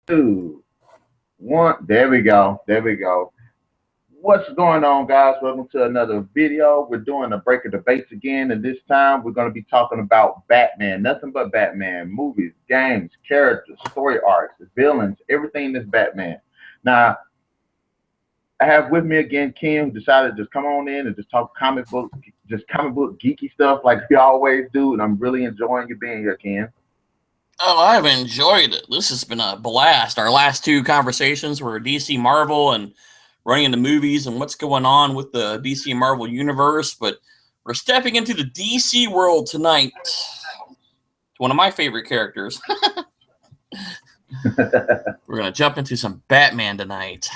Two, one. There we go. There we go. What's going on, guys? Welcome to another video. We're doing a break of debates again, and this time we're going to be talking about Batman. Nothing but Batman. Movies, games, characters, story arcs, villains, everything that's Batman. Now, I have with me again Ken, who decided to just come on in and just talk comic books, just comic book geeky stuff like we always do, and I'm really enjoying you being here, Ken. Oh, I've enjoyed it. This has been a blast. Our last two conversations were DC Marvel and running into movies and what's going on with the DC Marvel universe, but we're stepping into the DC world tonight. One of my favorite characters. We're going to jump into some Batman tonight.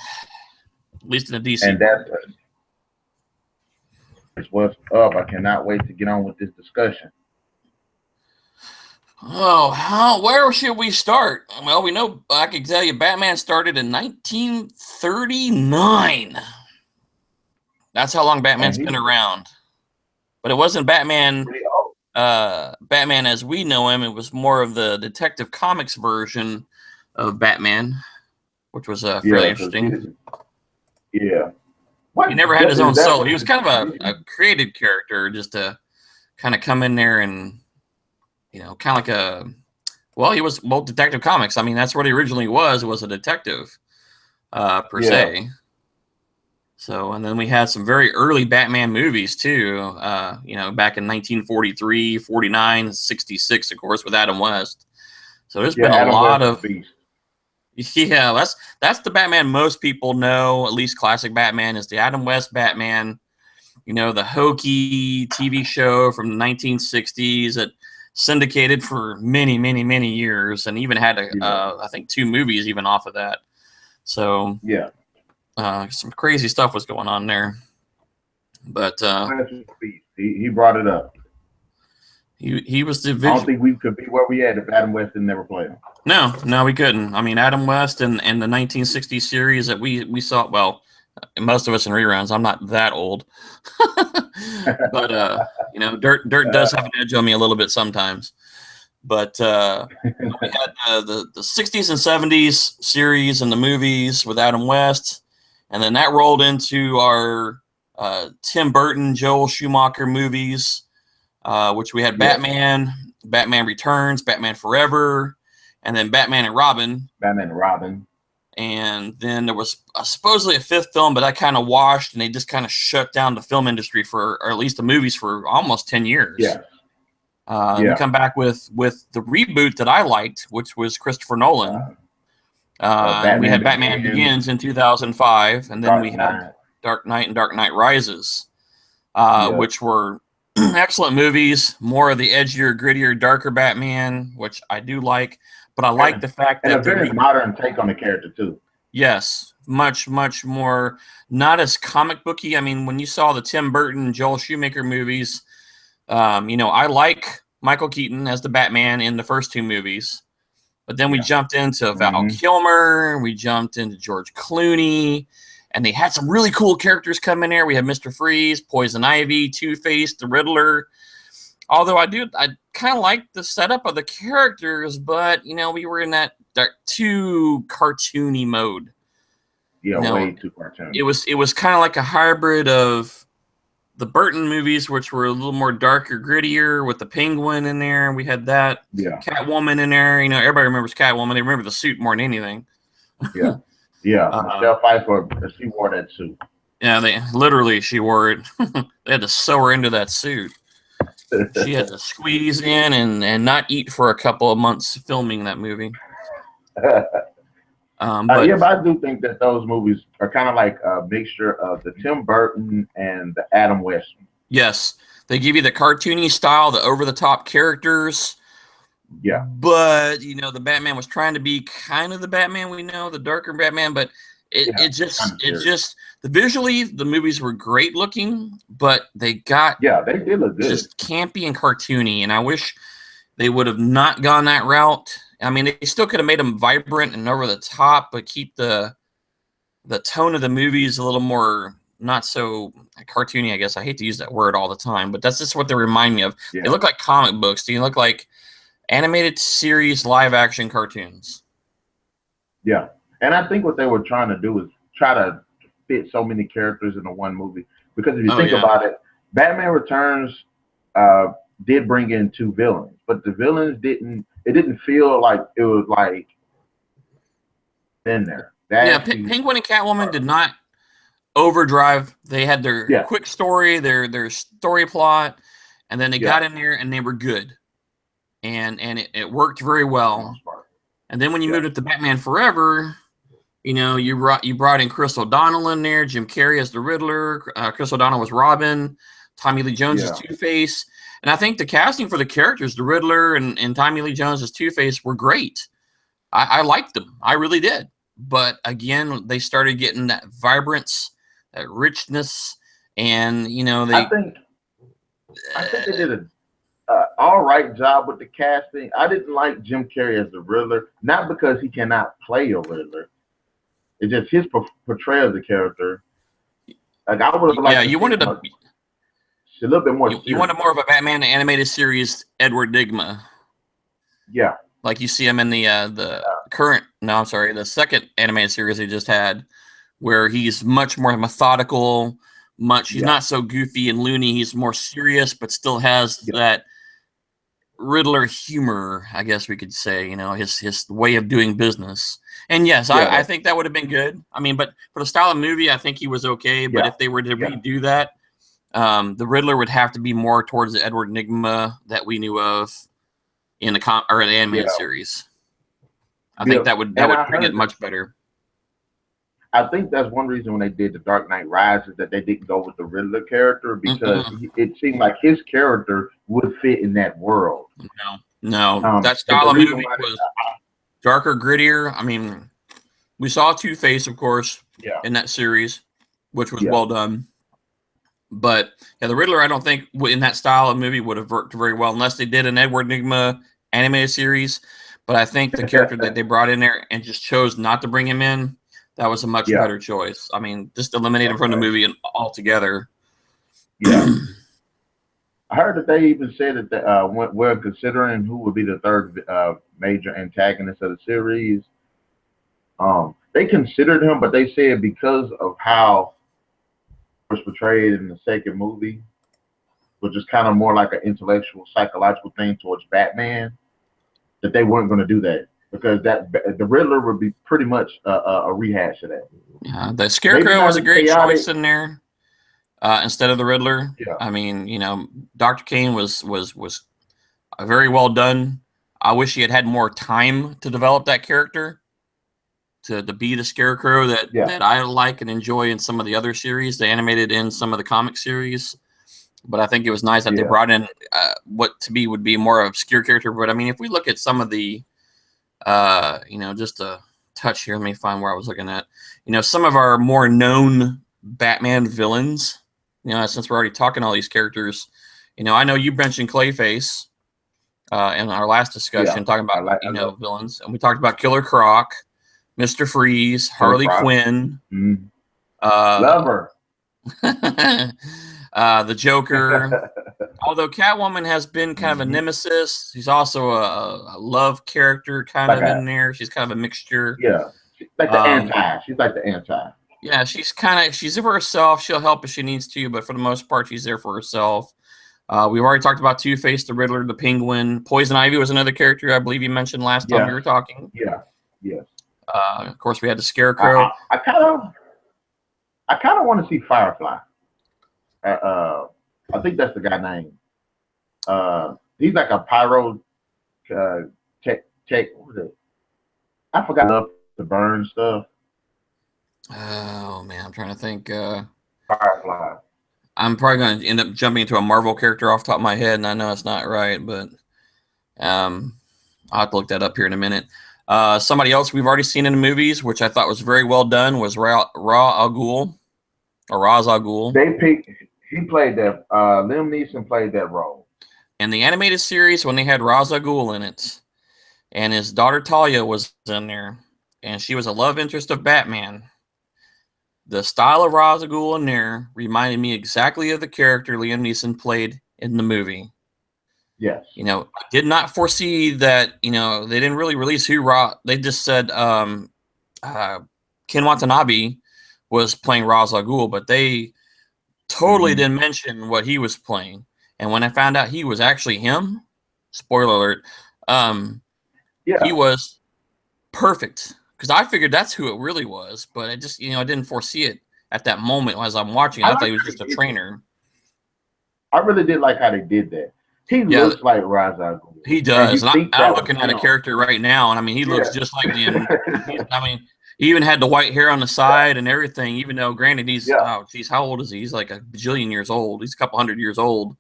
At least in the DC. And that's what's up. I cannot wait to get on with this discussion. Oh, where should we start? Well, we know, I can tell you, Batman started in 1939. That's how long Batman's been around. But it wasn't Batman, Batman as we know him. It was more of the Detective Comics version of Batman, which was fairly interesting. Yeah. He never had his own solo. He was kind of a created character just to kind of come in there and, kind of like he was Detective Comics. I mean, that's what he originally was. It was a detective, per se. So, and then we had some very early Batman movies too, back in 1943, 49, 66, of course, with Adam West. So there's been a lot of... Yeah, that's the Batman most people know, at least classic Batman, is the Adam West Batman, the hokey TV show from the 1960s that syndicated for many, many, many years and even had, I think, 2 movies even off of that. So, some crazy stuff was going on there. But he brought it up. He was the I don't think we could be where we at if Adam West didn't never play him. No, we couldn't. I mean, Adam West and the 1960s series that we saw, well, most of us in reruns. I'm not that old. But, Dirt does have an edge on me a little bit sometimes. But we had the 60s and 70s series and the movies with Adam West. And then that rolled into our Tim Burton, Joel Schumacher movies, which we had Batman Returns, Batman Forever, and then Batman and Robin. And then there was supposedly a 5th film, but that kind of washed, and they just kind of shut down the film industry or at least the movies for almost 10 years. We come back with the reboot that I liked, which was Christopher Nolan. We had Batman Begins in 2005, and then we had Dark Knight and Dark Knight Rises, which were excellent movies, more of the edgier, grittier, darker Batman, which I do like. But I like the fact that a very modern take on the character too. Yes, much, much more, not as comic booky. I mean, when you saw the Tim Burton, Joel Schumacher movies, I like Michael Keaton as the Batman in the first 2 movies. But then we jumped into Val Kilmer, we jumped into George Clooney, and they had some really cool characters come in there. We had Mr. Freeze, Poison Ivy, Two-Face, the Riddler. Although I kind of like the setup of the characters, but, we were in that too cartoony mode. Yeah, way too cartoony. It was kind of like a hybrid of the Burton movies, which were a little more darker, grittier, with the Penguin in there. We had that Catwoman in there. Everybody remembers Catwoman. They remember the suit more than anything. Michelle Pfeiffer, she wore that suit. Yeah, she wore it. They had to sew her into that suit. She had to squeeze in and not eat for a couple of months filming that movie. But I do think that those movies are kind of like a mixture of the Tim Burton and the Adam West. Yes, they give you the cartoony style, the over-the-top characters. Yeah. But, the Batman was trying to be kind of the Batman we know, the darker Batman, but visually, the movies were great looking, but they did look good. Just campy and cartoony, and I wish they would have not gone that route. I mean, they still could have made them vibrant and over the top, but keep the tone of the movies a little more not so cartoony, I guess. I hate to use that word all the time, but that's just what they remind me of. Yeah. They look like comic books. They look like animated series live action cartoons. Yeah, and I think what they were trying to do is try to fit so many characters into one movie. Because if you Oh think yeah. about it, Batman Returns uh, did bring in two villains, but the villains didn't. It didn't feel like it was like in there. They Yeah, actually, Penguin and Catwoman did not overdrive. They had their yeah, quick story, their story plot, and then they yeah, got in there and they were good. And it worked very for the well. most part. And then when you Yeah, moved it to Batman Forever, you brought in Chris O'Donnell in there, Jim Carrey as the Riddler, Chris O'Donnell was Robin, Tommy Lee Jones as yeah, Two-Face. And I think the casting for the characters, the Riddler and Tommy Lee Jones as Two-Face, were great. I liked them. I really did. But again, they started getting that vibrance, that richness, and I they think I think they did a all right job with the casting. I didn't like Jim Carrey as the Riddler, not because he cannot play a Riddler. It's just his portrayal of the character. Like I would have yeah, liked to you see wanted him a little bit more you wanted serious. more of a Batman animated series Edward Nygma, Yeah, like you see him in the current. No, I'm sorry, the second animated series they just had, where he's much more methodical. He's yeah, not so goofy and loony. He's more serious, but still has yeah, that Riddler humor, I guess we could say, his way of doing business. And yes, yeah, I think that would have been good. I mean, but for the style of movie, I think he was okay. But yeah, if they were to yeah, redo that, the Riddler would have to be more towards the Edward Nygma that we knew of in the animated yeah, series. I yeah. think that would And I bring it heard that. much better. I think that's one reason when they did the Dark Knight Rises that they didn't go with the Riddler character because Mm-mm. it seemed like his character would fit in that world. No, no, that And style the of reason movie why, was darker, grittier. I mean, we saw Two Face, of course, yeah, in that series, which was yeah, well done. But yeah, the Riddler, I don't think in that style of movie would have worked very well unless they did an Edward Nygma animated series. But I think the character that they brought in there and just chose not to bring him in, that was a much yeah, better choice. I mean, just eliminate him from the okay, movie altogether. yeah. I heard that they even said that we're considering who would be the third major antagonist of the series. They considered him, but they said because of how it was portrayed in the second movie, which is kind of more like an intellectual, psychological thing towards Batman, that they weren't going to do that because that the Riddler would be pretty much a rehash of that. Yeah, the Maybe Scarecrow was not a as great chaotic. choice in there instead of the Riddler. Yeah, I mean, Dr. Kane was very well done. I wish he had more time to develop that character to be the Scarecrow that yeah, that I like and enjoy in some of the other series, they animated in some of the comic series. But I think it was nice that they yeah, brought in what to me would be more obscure character. But I mean, if we look at some of the, just a touch here, let me find where I was looking at. Some of our more known Batman villains. Since we're already talking all these characters, I know you mentioned Clayface in our last yeah. discussion, talking I about like. I love villains, and we talked about Killer Croc, Mr. Freeze, Killer Harley Croc. Quinn, Mm. uh, Love her. the Joker. Although Catwoman has been kind of a Hmm. nemesis, she's also a love character kind Like of a in there. She's kind of a mixture. yeah. She's like the Um, anti. She's like the anti. yeah, she's there for herself. She'll help if she needs to, but for the most part, she's there for herself. We've already talked about Two Face, the Riddler, the Penguin. Poison Ivy was another character I believe you mentioned last time we Yes. were talking. Yeah. Yes. Of course, we had the I Scarecrow. I, I kind of I kind of want to see Firefly. Uh, I think that's the guy name. He's like a pyro uh, tech. What was it? I forgot the burn stuff. Oh man, I'm trying to think. Firefly. I'm probably going to end up jumping into a Marvel character off the top of my head, and I know it's not right, but um, I'll have to look that up here in a minute. Somebody else we've already seen in the movies, which I thought was very well done, was Ra Al Ghul, or Ra's al Ghul. They picked. He played that. Liam Neeson played that role. In the animated series, when they had Ra's al Ghul in it, and his daughter Talia was in there, and she was a love interest of Batman. The style of Ra's al Ghul in there reminded me exactly of the character Liam Neeson played in the movie. Yes. I did not foresee that. They didn't really release who Ra. They just said Ken Watanabe was playing Ra's al Ghul, but they totally didn't mention what he was playing. And when I found out he was actually him, spoiler alert, he was perfect, because I figured that's who it really was, but I just, I didn't foresee it at that moment as I'm watching. I thought he was just a trainer. I really did like how they did that. He looks like Ra's al Ghul. He does. And I'm looking at a character right now, and I mean, he looks just like him. I mean, he even had the white hair on the side and everything, even though, granted, he's, oh, geez, how old is he? He's like a bajillion years old. He's a couple hundred years old.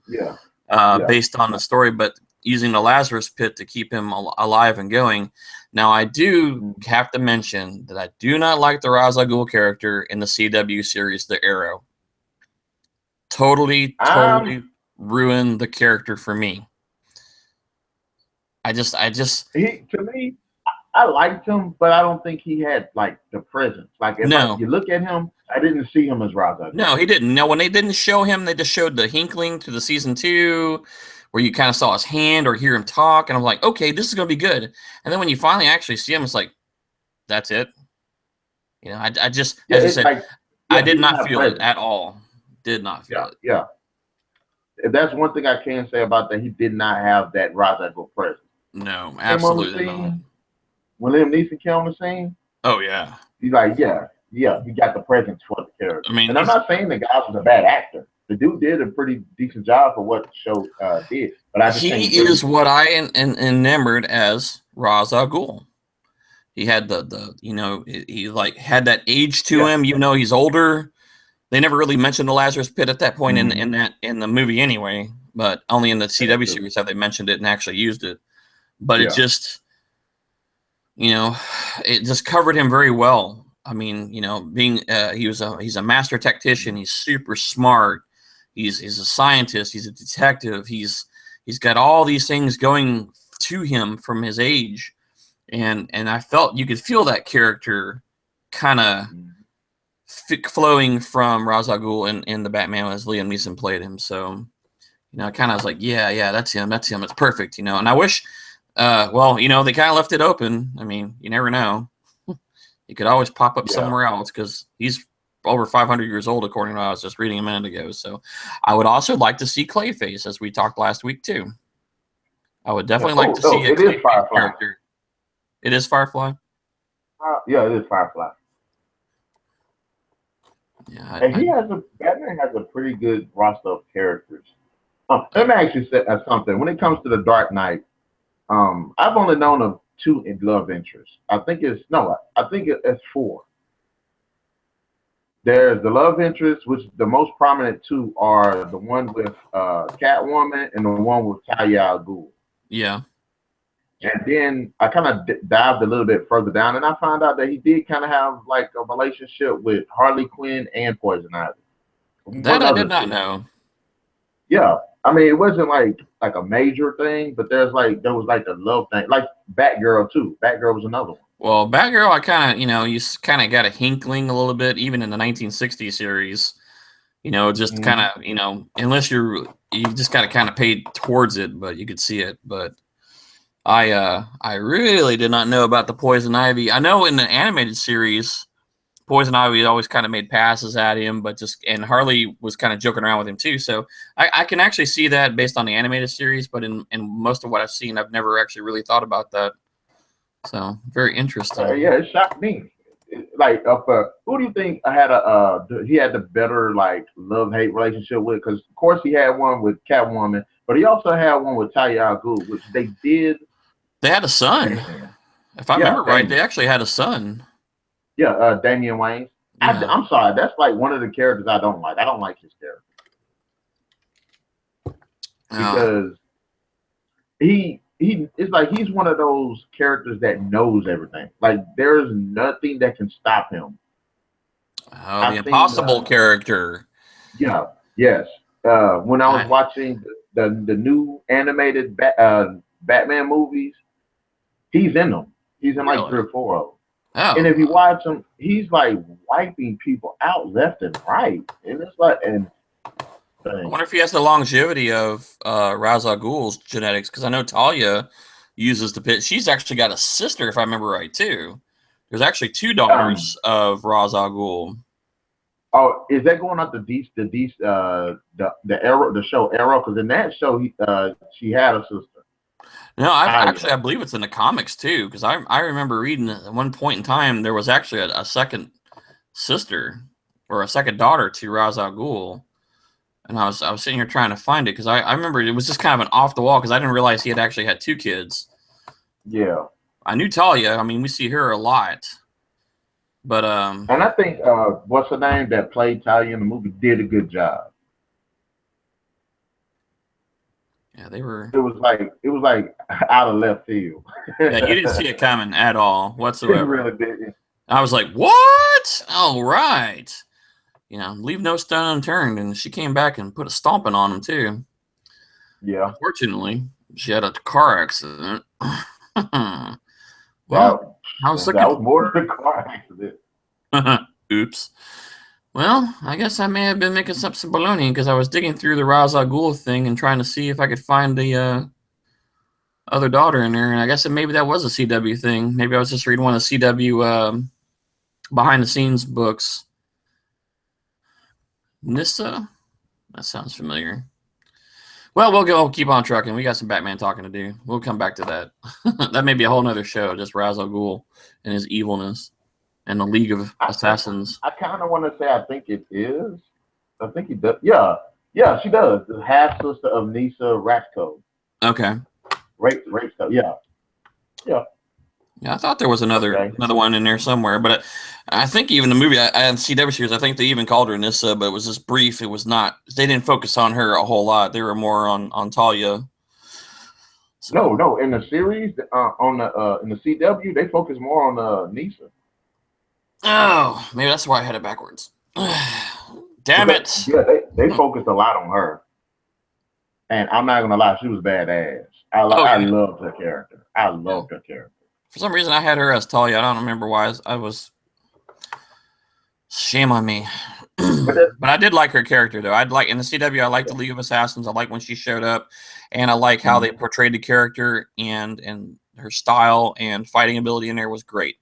Based on the story, but using the Lazarus pit to keep him alive and going. Now, I do have to mention that I do not like the Ra's al Ghul character in the CW series, The Arrow. Totally ruined the character for me. To me, I liked him, but I don't think he had like the presence. Like if you look at him, I didn't see him as Ra's al Ghul. No, he didn't. No, when they didn't show him, they just showed the hinkling to the season 2, where you kind of saw his hand or hear him talk, and I'm like, okay, this is gonna be good. And then when you finally actually see him, it's like, that's it. I just, as you said, like, I did not feel it at all. Did not feel it. Yeah. If that's one thing I can say about that, he did not have that Ra's al Ghul presence. No, absolutely not. When Liam Neeson came on the scene, oh yeah, he's like, he got the presence for the character. I mean, and I'm not saying the guy was a bad actor. The dude did a pretty decent job for what the show did. But I just he is what I enamored as Ra's al Ghul. He had he like had that age to him, even though he's older. They never really mentioned the Lazarus Pit at that point in the movie anyway, but only in the CW series have they mentioned it and actually used it. But it just, it just covered him very well. I mean, being he's a master tactician. He's super smart. He's a scientist. He's a detective. He's got all these things going to him from his age, and I felt you could feel that character kind of flowing from Ra's al Ghul in the Batman as Liam Neeson played him. So, I kind of was like, yeah, that's him. It's perfect, And I wish, they kind of left it open. I mean, you never know. He could always pop up somewhere else because he's over 500 years old, according to what I was just reading a minute ago. So I would also like to see Clayface, as we talked last week, too. I would definitely like to see a Clayface character. It is Firefly? Yeah, it is Firefly. Yeah, and Batman has a pretty good roster of characters. Let me actually say something. When it comes to the Dark Knight, I've only known of 2 love interests. I think it's 4. There's the love interest, which the most prominent 2 are the one with Catwoman and the one with Talia al Ghul. Yeah. And then I kind of dived a little bit further down, and I found out that he did kind of have like a relationship with Harley Quinn and Poison Ivy. That I did not know. Yeah, I mean, it wasn't like a major thing, but there was like the love thing, like Batgirl too. Batgirl was another one. Well, Batgirl, I kind of, you kind of got a hinkling a little bit, even in the 1960 series. Just kind of, unless you just got to kind of pay towards it, but you could see it. But I really did not know about the Poison Ivy. I know in the animated series, Poison Ivy always kind of made passes at him, and Harley was kind of joking around with him too. So I can actually see that based on the animated series, but in most of what I've seen, I've never actually really thought about that. So very interesting. Yeah, it shocked me. Like, who do you think he had the better like love-hate relationship with? Because of course he had one with Catwoman, but he also had one with Talia al Ghul, which they did. They had a son. If I remember right, they actually had a son. Yeah, Damian Wayne. Yeah. I'm sorry, that's like one of the characters I don't like. I don't like his character because it's like he's one of those characters that knows everything. Like there's nothing that can stop him. Oh, the impossible character. Yeah. Yes. When I was watching the new animated Batman movies, he's in them. He's in like 3 or 4 of them. Oh. And if you watch him, he's like wiping people out left and right. And it's like, I wonder if he has the longevity of Ra's al Ghul's genetics, because I know Talia uses the pit. She's actually got a sister, if I remember right, too. There's actually 2 daughters of Ra's al Ghul. Oh, is that going up the Arrow, the show Arrow? Because in that show, she had a sister. No, I believe it's in the comics too. Because I remember reading at one point in time there was actually a second sister or a second daughter to Ra's al Ghul, and I was sitting here trying to find it because I remember it was just kind of an off the wall because I didn't realize he had actually had 2 kids. Yeah, I knew Talia. I mean, we see her a lot, but and I think what's her name that played Talia in the movie did a good job. Yeah, they were. It was like out of left field. Yeah, you didn't see it coming at all whatsoever. You really didn't. I was like, "What? All right." You know, leave no stone unturned, and she came back and put a stomping on him too. Yeah. Unfortunately, she had a car accident. Well, I was that was more than a car accident. Oops. Well, I guess I may have been making some baloney because I was digging through the Ra's al Ghul thing and trying to see if I could find the other daughter in there, and I guess maybe that was a CW thing. Maybe I was just reading one of the CW behind the scenes books. Nissa? That sounds familiar. Well, we'll keep on trucking. We got some Batman talking to do. We'll come back to that. That may be a whole nother show, just Ra's al Ghul and his evilness and the League of Assassins. I kind of want to say I think it is. I think he does. Yeah, she does. The half sister of Nissa Ratko. Okay. Ratko. Yeah. Yeah, I thought there was another one in there somewhere, but I think even the movie I had CW series, I think they even called her Nissa, but it was just brief. It was not. They didn't focus on her a whole lot. They were more on Talia. So, no. In the series, in the CW, they focus more on Nissa. Oh, maybe that's why I had it backwards. Damn it! Yeah, they focused a lot on her, and I'm not gonna lie, she was badass. I loved her character. I loved her character. For some reason, I had her as Talia. I don't remember why. I was. Shame on me. But I did like her character, though. In the CW, I liked the League of Assassins. I like when she showed up, and I like how they portrayed the character and her style and fighting ability in there was great,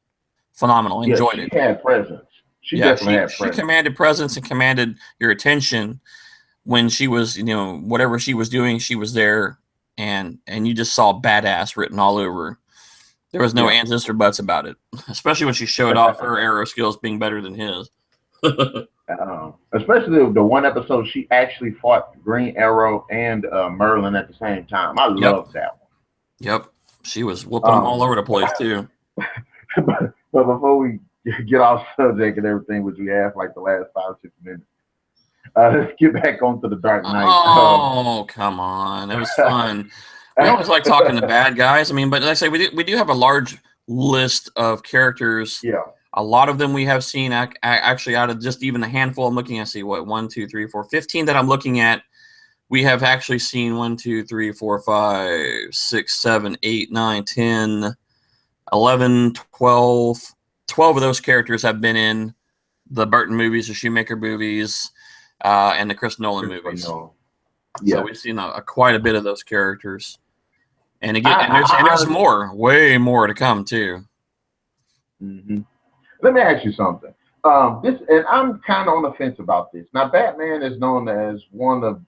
phenomenal. Enjoyed it. She had presence. She definitely had presence. She commanded presence and commanded your attention when she was, whatever she was doing, she was there, and you just saw badass written all over her. There was no ands, ifs, or buts about it, especially when she showed off her arrow skills being better than his. Especially the one episode she actually fought Green Arrow and Merlin at the same time. I loved that one. Yep, she was whooping them all over the place too. But before we get off subject and everything, which we have like the last 5-6 minutes, let's get back onto the Dark Knight. Oh, come on, it was fun. We always like talking to bad guys. I mean, but like I say, we do have a large list of characters. Yeah. A lot of them we have seen actually out of just even a handful. I'm looking at, 1, 2, 3, 4, 15 that I'm looking at. We have actually seen 1, 2, 3, 4, 5, 6, 7, 8, 9, 10, 11, 12. 12 of those characters have been in the Burton movies, the Shoemaker movies, and the Chris Nolan movies. Yeah. So we've seen quite a bit of those characters. And again, there's more, way more to come too. Mm-hmm. Let me ask you something. And I'm kind of on the fence about this. Now, Batman is known as one of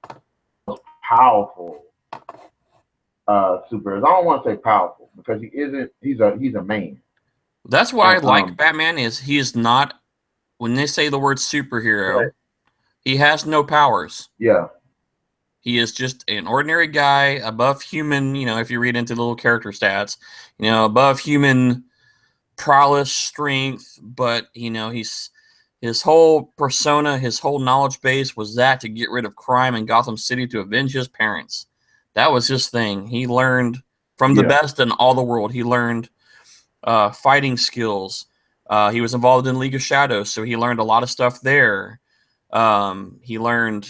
the most powerful superheroes. I don't want to say powerful because he isn't. He's a man. That's why I like Batman is he is not. When they say the word superhero, he has no powers. Yeah. He is just an ordinary guy, above human, if you read into the little character stats, above human prowess, strength, but, his whole persona, his whole knowledge base was that to get rid of crime in Gotham City to avenge his parents. That was his thing. He learned from the best in all the world. He learned fighting skills. He was involved in League of Shadows, so he learned a lot of stuff there. He learned...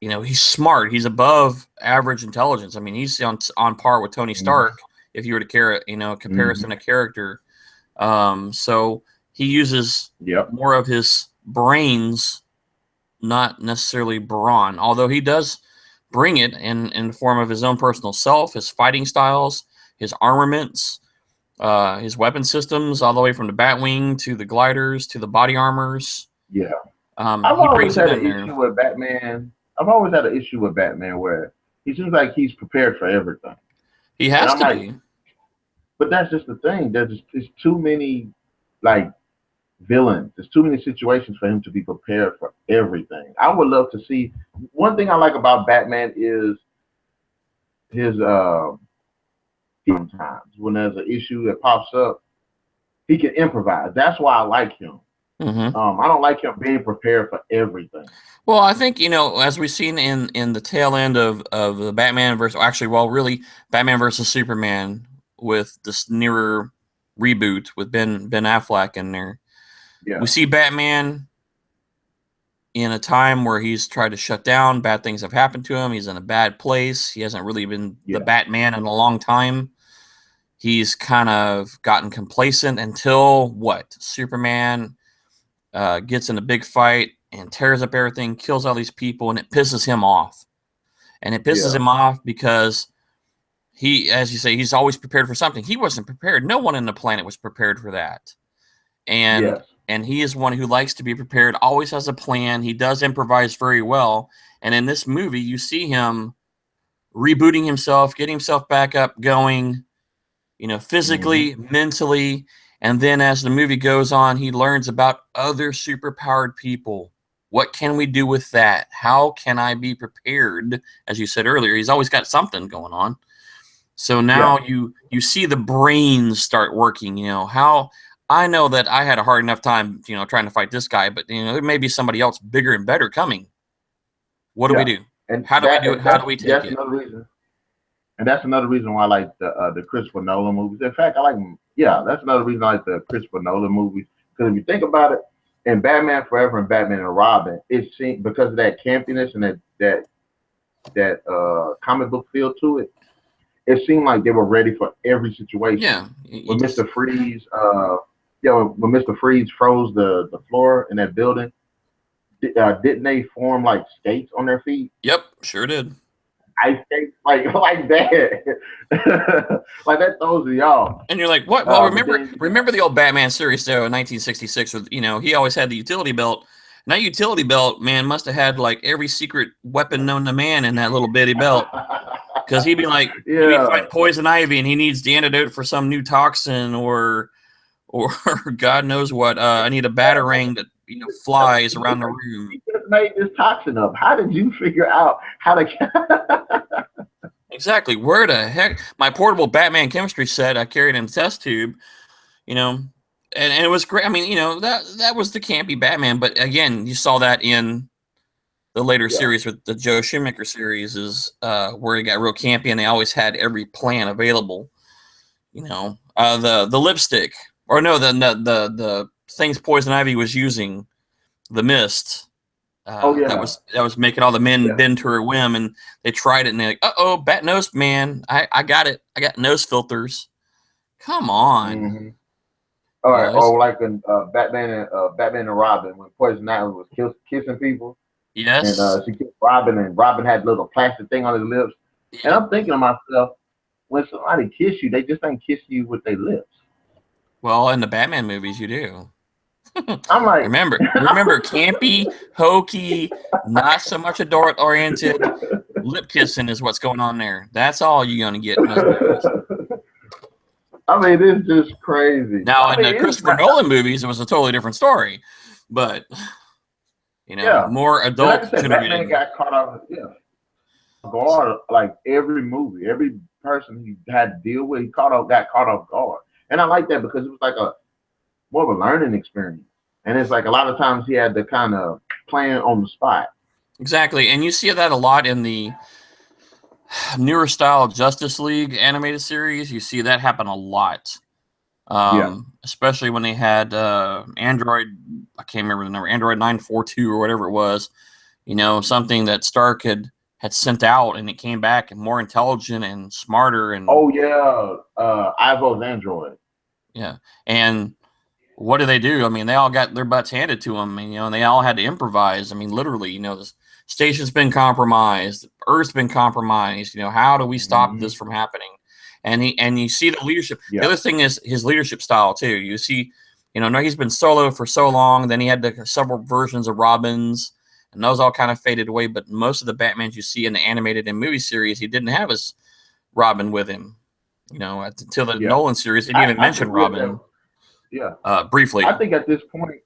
he's smart. He's above average intelligence. I mean, he's on par with Tony Stark if you were to comparison a character. So he uses more of his brains, not necessarily brawn, although he does bring it in the form of his own personal self, his fighting styles, his armaments. His weapon systems, all the way from the Batwing to the gliders to the body armors. Yeah. I've He always brings it had in an there. issue with Batman. I've always had an issue with Batman where he seems like he's prepared for everything. He And has I'm to like, be. but that's just the thing. There's too many like villains. There's too many situations for him to be prepared for everything. I would love to see. One thing I like about Batman is his sometimes when there's an issue that pops up, he can improvise. That's why I like him. Mm-hmm. I don't like him being prepared for everything. Well, I think, as we've seen in the tail end of the Batman versus, actually, well, really, Batman versus Superman with this nearer reboot with Ben Affleck in there. Yeah, We see Batman in a time where he's tried to shut down. Bad things have happened to him. He's in a bad place. He hasn't really been the yeah, Batman in a long time. He's kind of gotten complacent until what? Superman gets in a big fight and tears up everything, kills all these people, and it pisses him off. And it pisses yeah, him off because he, as you say, he's always prepared for something. He wasn't prepared. No one on the planet was prepared for that. And yes, and he is one who likes to be prepared, always has a plan. He does improvise very well. And in this movie, you see him rebooting himself, getting himself back up, going, hmm physically, mentally. And then as the movie goes on, he learns about other superpowered people. What can we do with that? How can I be prepared? As you said earlier, he's always got something going on. So yeah, now you see the brains start working. How I know that I had a hard enough time, trying to fight this guy, but there may be somebody else bigger and better coming. What do we yeah. do? And How do we that do it? and How do we take that's it? another reason. And that's another reason why I like the Christopher Nolan movies. In fact, I like them. Yeah, that's another reason I like the Christopher Nolan movies. Because if you think about it, in Batman Forever and Batman and Robin, it seemed because of that campiness and that comic book feel to it, it seemed like they were ready for every situation. Yeah, you When just Mister Freeze, when Mister Freeze froze the floor in that building, didn't they form like skates on their feet? yep, sure did. Ice skates, like that, like that throws me off. And you're like, what? Well, But remember then, remember the old Batman series though in 1966 with he always had the utility belt. And that utility belt, man, must have had like every secret weapon known to man in that little bitty belt. Because he'd be yeah, fighting poison ivy, and he needs the antidote for some new toxin, or God knows what. I need a batarang that flies around the room. he just made this toxin up. How did you figure out how to? Exactly. Where the heck? My portable Batman chemistry set I carried in a test tube. You know, and it was great. I mean, that was the campy Batman, but again, you saw that in the later Yeah. series with the Joe Schumacher series is where it got real campy, and they always had every plan available. The lipstick, or no, the things Poison Ivy was using, the mist. Oh That yeah. was making all the men Yeah. bend to her whim, and they tried it, and they're like, "Uh-oh, bat nose man, I got it. I got nose filters. Come on." hmm All right. It's, Or like in Batman and Robin when Poison Ivy was kissing people and yes. she kissed Robin and Robin had a little plastic thing on his lips. And Yep. I'm thinking to myself, when somebody kiss you, they just ain't kiss you with their lips. Well, in the Batman movies, you do. I'm like, Remember, campy, hokey, not so much adult oriented. Lip kissing is what's going on there. That's all you're gonna get in those movies. I mean, it's just crazy. Now, I in mean, the it's Christopher not. Nolan movies, it was a totally different story, but Yeah, more and like I adult said, Batman generated. got caught off. Yeah, guard like every movie, every person he had to deal with, got caught off guard, and I like that because it was like a more of a learning experience. And it's like a lot of times he had to kind of plan on the spot. Exactly, and you see that a lot in the newer style Justice League animated series. You see that happen a lot. Yeah. Especially when they had Android, I can't remember the number, Android 942 or whatever it was, something that Stark had sent out, and it came back and more intelligent and smarter, and Oh yeah. Ivo's Android. yeah. And what do they do? I mean, they all got their butts handed to them, and they all had to improvise. I mean, literally, the station's been compromised, Earth's been compromised. How do we stop Mm-hmm. this from happening? and you see the leadership. Yeah. The other thing is his leadership style too. You see, now he's been solo for so long. Then he had several versions of Robins, and those all kind of faded away. But most of the Batmans you see in the animated and movie series, he didn't have his Robin with him. Until the Nolan series, he didn't even mention Robin. Briefly. I think at this point,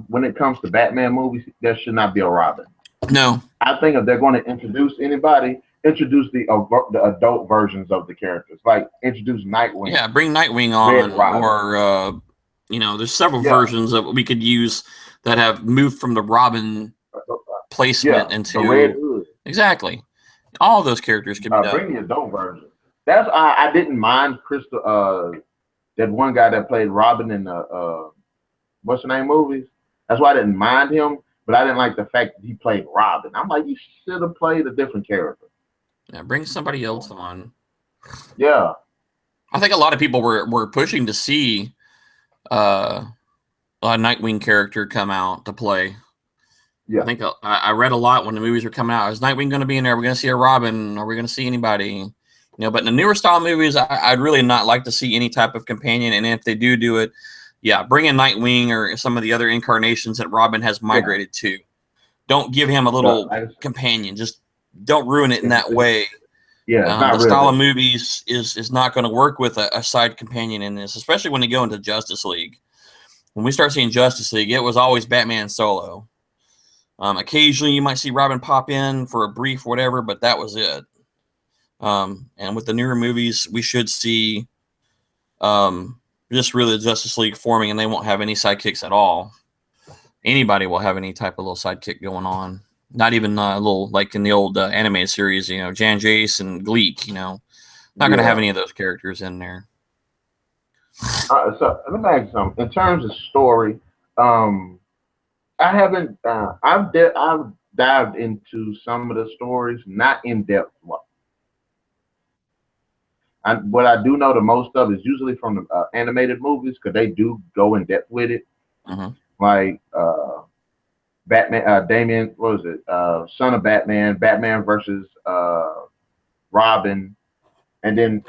when it comes to Batman movies, there should not be a Robin. No. I think if they're going to introduce anybody, introduce the adult versions of the characters. Like introduce Nightwing. Yeah, bring Nightwing on, or there's several versions that we could use that have moved from the Robin placement into the Red Hood. Exactly. All those characters could be done. Bring the adult version. That's I didn't mind Crystal. That one guy that played Robin in the what's the name movies. That's why I didn't mind him, but I didn't like the fact that he played Robin. I'm like, you should have played a different character. Yeah, bring somebody else on. Yeah. I think a lot of people were pushing to see a Nightwing character come out to play. Yeah. I think I read a lot when the movies were coming out. Is Nightwing going to be in there? Are we going to see a Robin? Are we going to see anybody? But in the newer style movies, I'd really not like to see any type of companion. And if they do it, bring in Nightwing or some of the other incarnations that Robin has migrated to. Don't give him a little companion. Just don't ruin it in that way. Yeah, the style of movies is not going to work with a side companion in this, especially when you go into Justice League. When we start seeing Justice League, it was always Batman solo. Occasionally, you might see Robin pop in for a brief whatever, but that was it. And with the newer movies, we should see just really the Justice League forming, and they won't have any sidekicks at all. Anybody will have any type of little sidekick going on. Not even a little, like in the old animated series, Jan Jace and Gleek, not going to have any of those characters in there. So let me ask you something. In terms of story, I haven't, I've dived into some of the stories, not in depth. What I do know the most of is usually from the animated movies, because they do go in depth with it. Mm-hmm. Like Batman, Damian, what was it? Son of Batman, Batman versus Robin, and then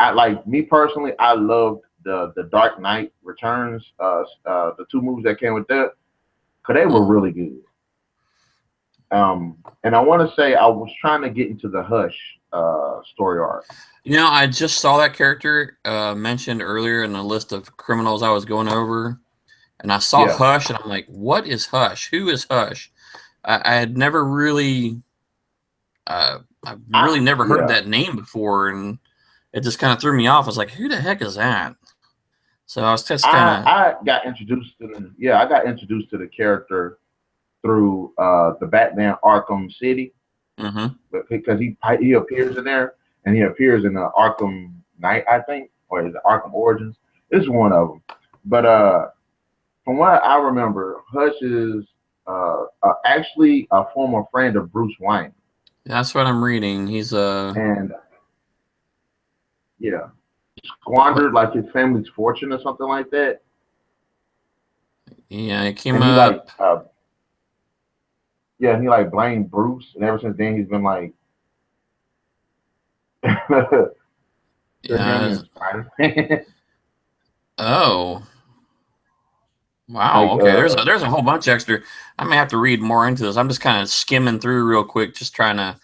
me personally, I loved the Dark Knight Returns, the two movies that came with that, because they were really good. And I want to say I was trying to get into the Hush story arc. I just saw that character mentioned earlier in the list of criminals I was going over, and I saw Hush, and I'm like, what is Hush? Who is Hush? I had never really, I've really never heard that name before, and it just kind of threw me off. I was like, who the heck is that? So I was just kind of. I got introduced to the character through the Batman Arkham City, because he appears in there. And he appears in the Arkham Knight, I think, or is it Arkham Origins? It's one of them. But from what I remember, Hush is actually a former friend of Bruce Wayne. That's what I'm reading. He's and squandered like his family's fortune or something like that. Yeah, it came up. He blamed Bruce, and ever since then he's been like. Oh. Wow. Okay. There's a whole bunch extra. I may have to read more into this. I'm just kind of skimming through real quick, just trying to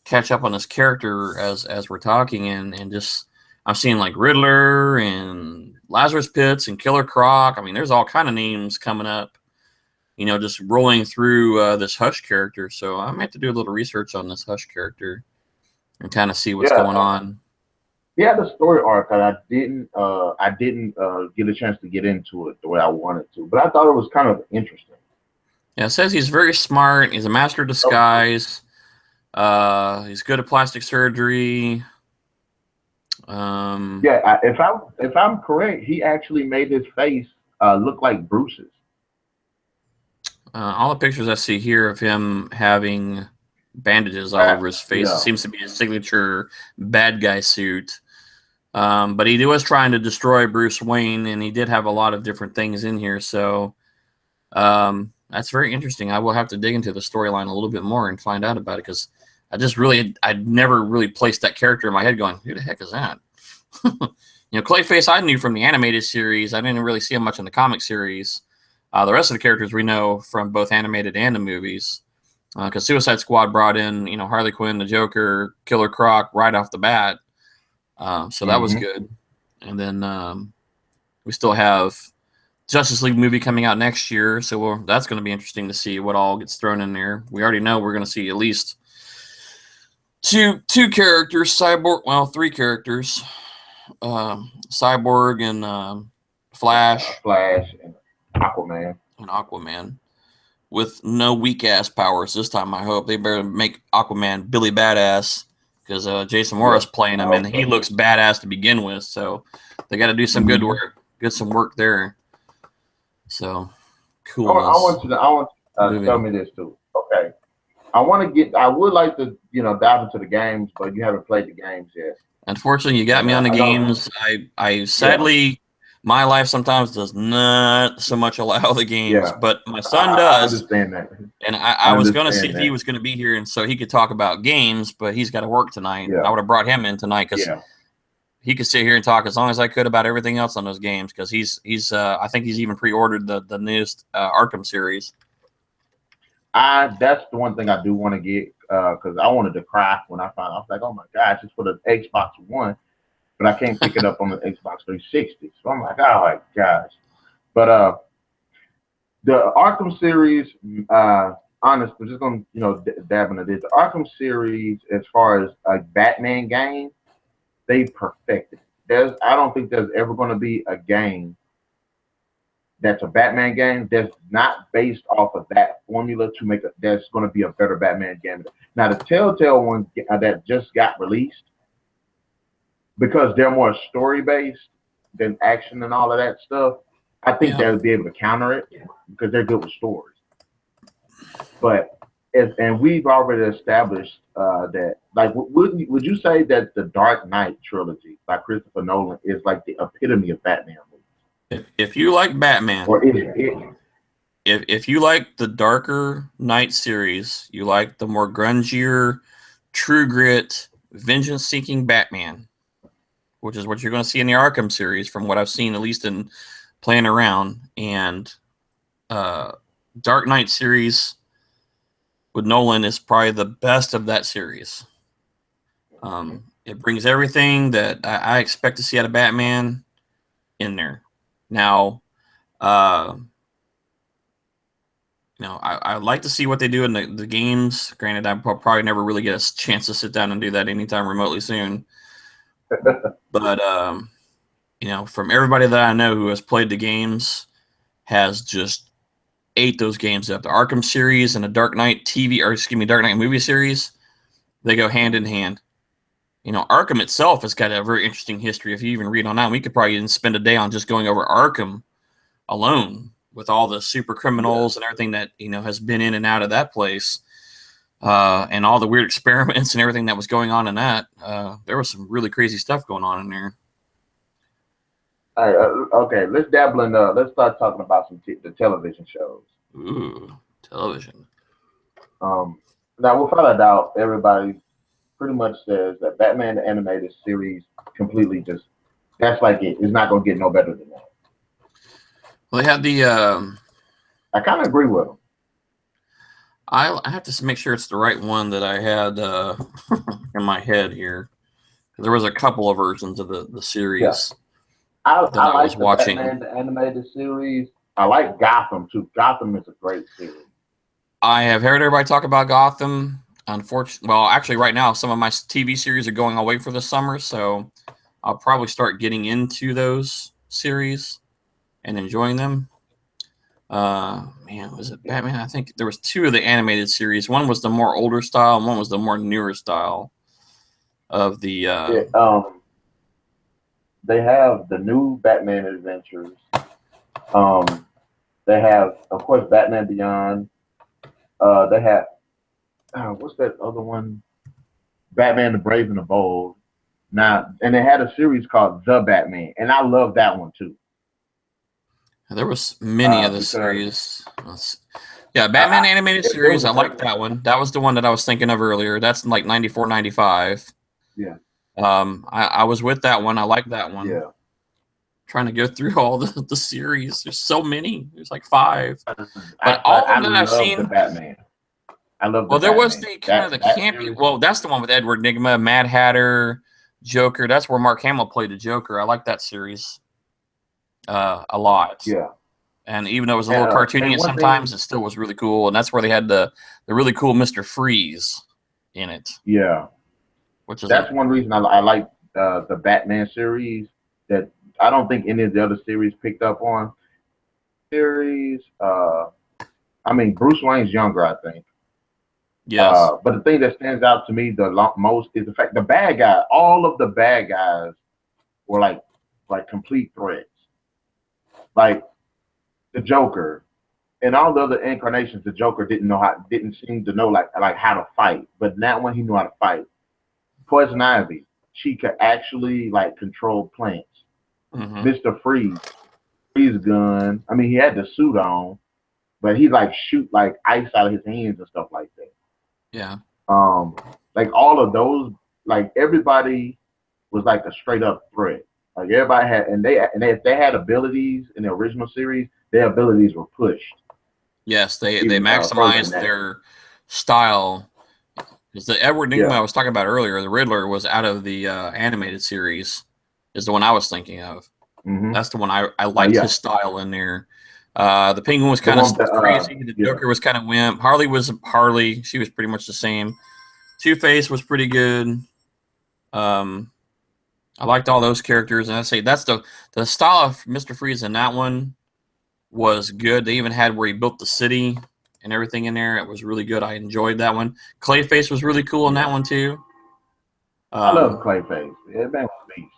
catch up on this character as we're talking, and just I'm seeing like Riddler and Lazarus Pits and Killer Croc. I mean, there's all kind of names coming up. Just rolling through this Hush character. So I might have to do a little research on this Hush character and kind of see what's going on. Yeah, the story arc, I didn't get a chance to get into it the way I wanted to, but I thought it was kind of interesting. Yeah, it says he's very smart. He's a master of disguise. He's good at plastic surgery. If I'm correct, he actually made his face look like Bruce's. All the pictures I see here of him having bandages all over his face. It seems to be his signature bad guy suit. But he was trying to destroy Bruce Wayne, and he did have a lot of different things in here. So that's very interesting. I will have to dig into the storyline a little bit more and find out about it, because I'd never really placed that character in my head going, who the heck is that? Clayface I knew from the animated series. I didn't really see him much in the comic series. The rest of the characters we know from both animated and the movies. Because Suicide Squad brought in, Harley Quinn, the Joker, Killer Croc right off the bat. So that was good. And then we still have Justice League movie coming out next year. So that's going to be interesting to see what all gets thrown in there. We already know we're going to see at least two characters, three characters. Cyborg and Flash. And Aquaman. With no weak ass powers this time. I hope they better make Aquaman Billy Badass because Jason Morris playing him and he looks badass to begin with. So they got to do some good work, get some work there. So cool. I want you to tell me this too. Okay, I would like to dive into the games, but you haven't played the games yet. Unfortunately, you got me on the games. I sadly. My life sometimes does not so much allow the games, but my son does. I understand that. And I was going to see if he was going to be here, and so he could talk about games, but he's got to work tonight. I would have brought him in tonight because he could sit here and talk as long as I could about everything else on those games because he's I think he's even pre-ordered the newest Arkham series. That's the one thing I do want to get because I wanted to cry when I found out. I was like, oh my gosh, it's for the Xbox One. But I can't pick it up on the Xbox 360. So I'm like, oh my gosh. But the Arkham series, honestly, we're just gonna dab into this. The Arkham series, as far as a Batman game, they perfected it. I don't think there's ever gonna be a game that's a Batman game that's not based off of that formula to make that's gonna be a better Batman game. Now the Telltale one that just got released, because they're more story-based than action and all of that stuff, I think they'll be able to counter it because they're good with stories. But and we've already established that, like, would you say that the Dark Knight trilogy by Christopher Nolan is like the epitome of Batman movies? If you like Batman, or is it? If you like the darker Knight series, you like the more grungier, true grit, vengeance-seeking Batman, which is what you're going to see in the Arkham series from what I've seen, at least in playing around. And Dark Knight series with Nolan is probably the best of that series. It brings everything that I expect to see out of Batman in there. Now, I like to see what they do in the games. Granted, I'll probably never really get a chance to sit down and do that anytime remotely soon. But from everybody that I know who has played the games, has just ate those games up. The Arkham series and the Dark Knight Dark Knight movie series, they go hand in hand. Arkham itself has got a very interesting history. If you even read on that, we could probably even spend a day on just going over Arkham alone with all the super criminals and everything that has been in and out of that place. And all the weird experiments and everything that was going on in that. There was some really crazy stuff going on in there. All right, okay, let's dabble in. Let's start talking about the television shows. Ooh, television. Now, without a doubt, everybody pretty much says that Batman the Animated Series completely that's like it. It's not going to get no better than that. Well, they had the... I kind of agree with them. I have to make sure it's the right one that I had in my head here. There was a couple of versions of the series I like was watching. Batman the Animated Series. I like Gotham too. Gotham is a great series. I have heard everybody talk about Gotham. Unfortunately, well, actually, right now some of my TV series are going away for the summer, so I'll probably start getting into those series and enjoying them. Was it Batman? I think there was two of the animated series. One was the more older style, and one was the more newer style of the. They have the new Batman Adventures. They have, of course, Batman Beyond. They have what's that other one? Batman the Brave and the Bold. Now, and they had a series called The Batman, and I love that one too. There was many of the series. Yeah, Batman animated series. I like that one. That was the one that I was thinking of earlier. That's like 94, 95. Yeah. I was with that one. I like that one. Yeah. Trying to go through all the series. There's so many. There's like 5. But I all of I them that I've love the seen. Batman. I love the Well, there was Batman. the kind of the That campy. series. Well, that's the one with Edward Nygma, Mad Hatter, Joker. That's where Mark Hamill played the Joker. I like that series a lot. Yeah. And even though it was a little cartoony And and one thing. sometimes, it still was really cool. And that's where they had the really cool Mr. Freeze in it, Yeah. which is That's one reason I like the Batman series that I don't think any of the other series picked up on. Series. I mean, Bruce Wayne's younger, I think. yes, But the thing that stands out to me most is the fact the bad guy, all of the bad guys were like complete threats. Like the Joker and all the other incarnations, the Joker didn't seem to know like how to fight. But now when he knew how to fight, Poison Ivy, she could actually like control plants. Mr. Freeze gun. I mean, he had the suit on, but he like shoot like ice out of his hands and stuff like that. yeah, Um, like all of those, like everybody was like a straight up threat. Like everybody had, and if they had abilities in the original series, their abilities were pushed yes. They even further than maximized that. their style. Because the Edward Nygma Yeah. I was talking about earlier, the Riddler was out of the animated series. Is the one I was thinking of. Mm-hmm. That's the one I liked Yeah. his style in there. The Penguin was The kind of one that, crazy. The yeah. Joker was kind of wimp. Harley was Harley. She was pretty much the same. Two-Face was pretty good. Um, I liked all those characters, and I say that's the style of Mr. Freeze in that one was good. They even had where he built the city and everything in there. It was really good. I enjoyed that one. Clayface was really cool in that one too. I love Clayface. Yeah, man, beast.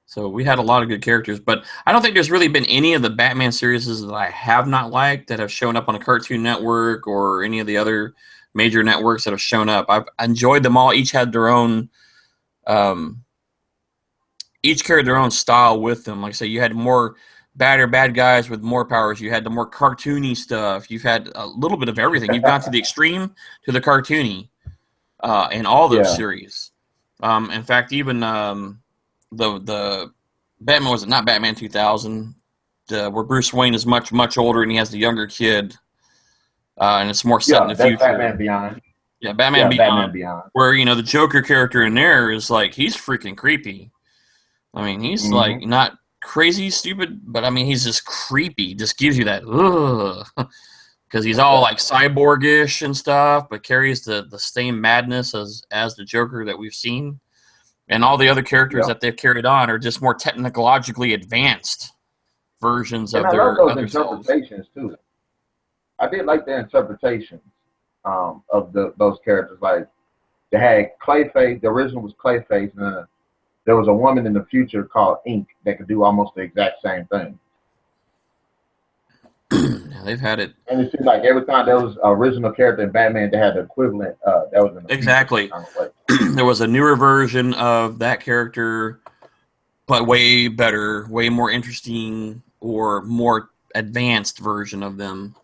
So we had a lot of good characters, but I don't think there's really been any of the Batman series that I have not liked that have shown up on a Cartoon Network or any of the other major networks that have shown up. I've enjoyed them all. Each had their own, each carried their own style with them. Like I say, you had more bad guys with more powers. You had the more cartoony stuff. You've had a little bit of everything. You've gone to the extreme to the cartoony in all those Yeah. series. In fact, even the Batman was not Batman 2000, where Bruce Wayne is much older and he has the younger kid, and it's more set in the That's future. Batman Beyond. Yeah, Batman Yeah, Beyond, Batman Beyond. where the Joker character in there is like he's freaking creepy. I mean, he's like not crazy stupid, but I mean he's just creepy. Just gives you that ugh, because he's all like cyborgish and stuff, but carries the same madness as the Joker that we've seen. And all the other characters that they've carried on are just more technologically advanced versions And of I love their those other selves. interpretations too. I did like their interpretations of those characters. Like they had Clayface. The original was Clayface, and there was a woman in the future called Ink that could do almost the exact same thing. Yeah, they've had it. And it seemed like every time there was an original character in Batman, they had the equivalent that was in the Exactly. future. There was a newer version of that character, but way better, way more interesting, or more advanced version of them.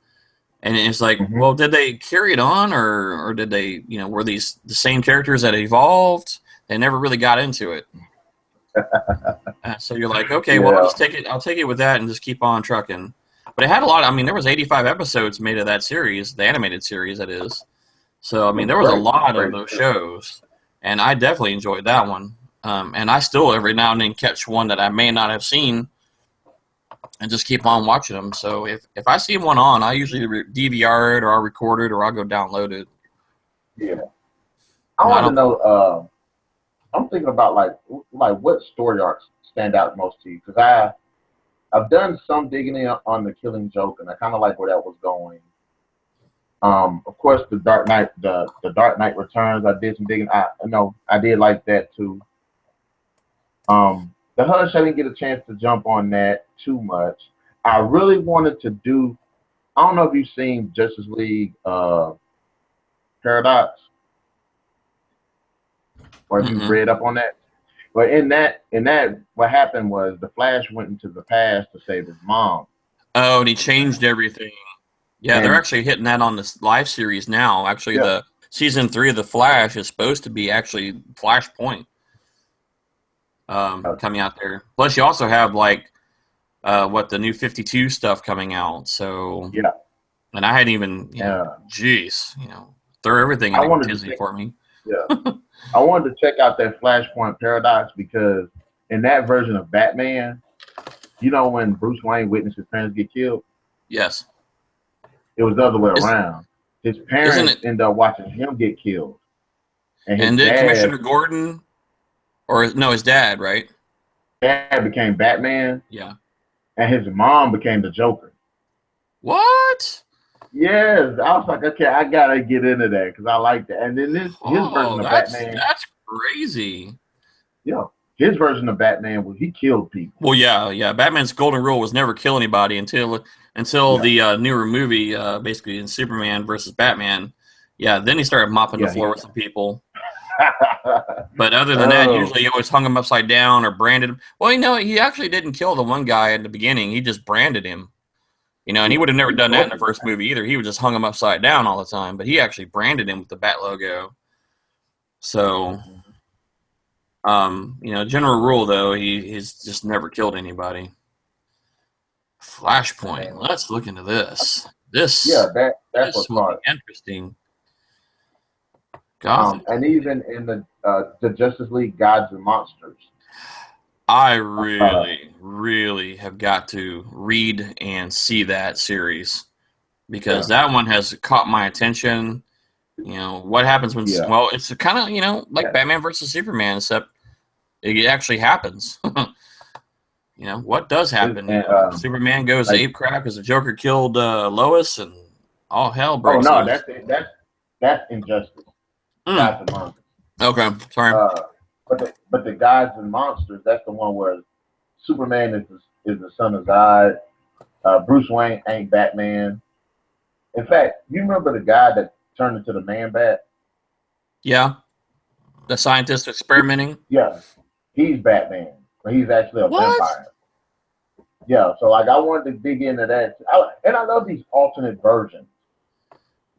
And it's like, well, did they carry it on, or did they, were these the same characters that evolved? They never really got into it. So you're like, okay, well, I'll just take it. I'll take it with that and just keep on trucking. But it had a lot. I mean, there was 85 episodes made of that series, the animated series, that is. So I mean, there was a lot of those shows, and I definitely enjoyed that one. And I still every now and then catch one that I may not have seen, and just keep on watching them. So if I see one on, I usually DVR it, or I'll record it, or I'll go download it. Yeah, I want to know. I'm thinking about like what story arcs stand out most to you, because I've done some digging in on the Killing Joke, and I kind of like where that was going. Of course, the Dark Knight, the Dark Knight Returns. I did some digging. I did like that too. The Hush, I didn't get a chance to jump on that too much. I really wanted to do. I don't know if you've seen Justice League Paradox, or if you've read up on that. But in that, what happened was the Flash went into the past to save his mom. Oh, and he changed everything. Yeah, they're actually hitting that on this live series now. Actually, the season 3 of the Flash is supposed to be actually Flashpoint. coming out there. Plus, you also have like the new 52 stuff coming out. So Yeah. And I hadn't even, geez, throw everything I into wanted Disney for me. Yeah. I wanted to check out that Flashpoint Paradox because in that version of Batman, when Bruce Wayne witnessed his parents get killed, Yes. it was the other way Is, around. His isn't parents it? ended up watching him get killed. And his And did dad Commissioner Gordon, or no, his dad, right? became Batman Yeah. and his mom became the Joker. What? Yes, I was like, okay, I gotta get into that because I like that. And then his Oh, version of that's Batman, crazy. yeah, his version of Batman was he killed people. Well, yeah. Batman's golden rule was never kill anybody until the newer movie, basically in Superman versus Batman. Yeah, then he started mopping the floor with some people. But other than that, usually he always hung him upside down or branded him. Well, he actually didn't kill the one guy in the beginning. He just branded him. And he would have never done that in the first movie either. He would just hung him upside down all the time. But he actually branded him with the Bat logo. So, general rule though, he's just never killed anybody. Flashpoint. Let's look into this. This that's what's will fun. be interesting. And even in the Justice League Gods and Monsters, I really have got to read and see that series because that one has caught my attention. What happens when? Well, it's kind of like Batman versus Superman, except it actually happens. What does happen? Superman goes ape crap because the Joker killed Lois, and all hell breaks loose. That's Injustice. Gods and Monsters. Okay, sorry. But the Gods and Monsters, that's the one where Superman is the son of God. Bruce Wayne ain't Batman. In fact, you remember the guy that turned into the Man Bat? Yeah, the scientist experimenting. Yeah, he's Batman, but he's actually a vampire. Yeah, so I wanted to dig into that, and I love these alternate versions.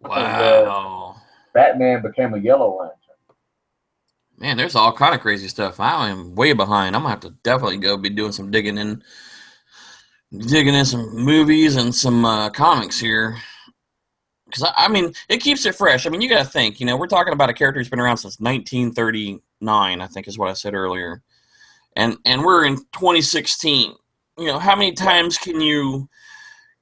Wow. Batman became a Yellow Lantern. Man, there's all kind of crazy stuff. I am way behind. I'm gonna have to definitely go be doing some digging in some movies and some comics here. Because I mean, it keeps it fresh. I mean, you got to think. We're talking about a character who's been around since 1939. I think is what I said earlier, and we're in 2016. How many times can you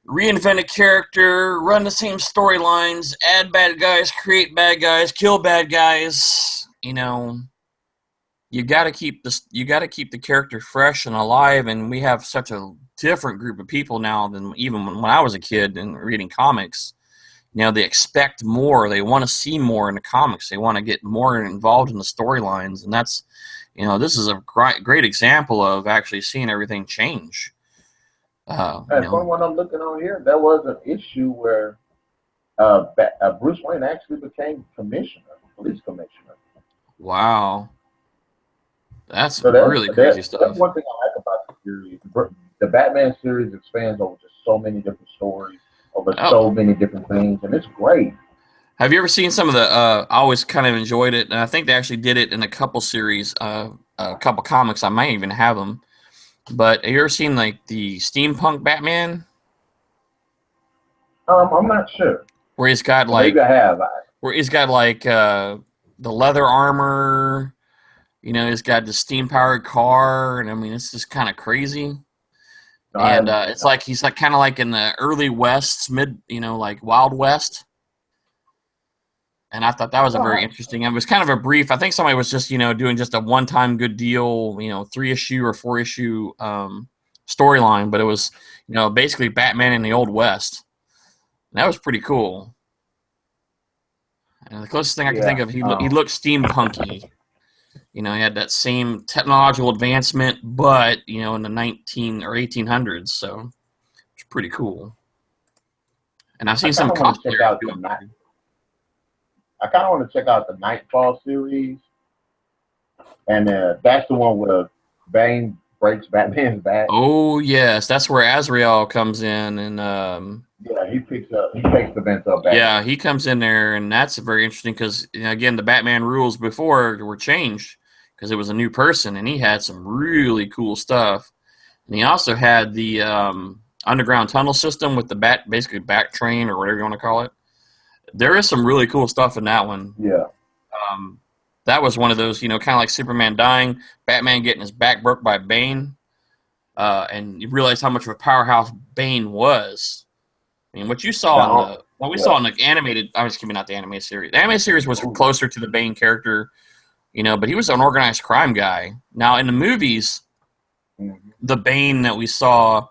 reinvent a character, run the same storylines, add bad guys, create bad guys, kill bad guys? You got to keep this. You got to keep the character fresh and alive. And we have such a different group of people now than even when I was a kid and reading comics. They expect more. They want to see more in the comics. They want to get more involved in the storylines, and that's, this is a great example of actually seeing everything change. From what I'm looking on here, there was an issue where Bruce Wayne actually became police commissioner. Wow. That's really crazy stuff. That's one thing I like about the series. The Batman series expands over just so many different stories, over so many different things, and it's great. Have you ever seen some of the? I always kind of enjoyed it, and I think they actually did it in a couple series, a couple comics. I might even have them. But have you ever seen like the steampunk Batman? I'm not sure. Where he's got like maybe I have. Where he's got like the leather armor. He's got the steam-powered car, and I mean, it's just kind of crazy. And it's like he's like kind of like in the early West, like Wild West. And I thought that was a very interesting. It was kind of a brief. I think somebody was just doing just a one-time good deal, 3-issue or 4-issue storyline, but it was basically Batman in the Old West. And that was pretty cool. And the closest thing I can think of, he looked steampunky. He had that same technological advancement, but in the 19 or 1800s. So it's pretty cool. And I've seen some cosplayers doing that. I kind of want to check out the Nightfall series, and that's the one where Bane breaks Batman's back. Oh yes, that's where Azrael comes in, and he takes the vents up. Batman. Yeah, he comes in there, and that's very interesting because again, the Batman rules before were changed because it was a new person, and he had some really cool stuff. And he also had the underground tunnel system with the basically back train or whatever you want to call it. There is some really cool stuff in that one. Yeah. That was one of those, kind of like Superman dying, Batman getting his back broke by Bane, and you realize how much of a powerhouse Bane was. I mean, what you saw what we saw in the animated, I was kidding, not the animated series. The animated series was closer to the Bane character, but he was an organized crime guy. Now, in the movies, the Bane that we saw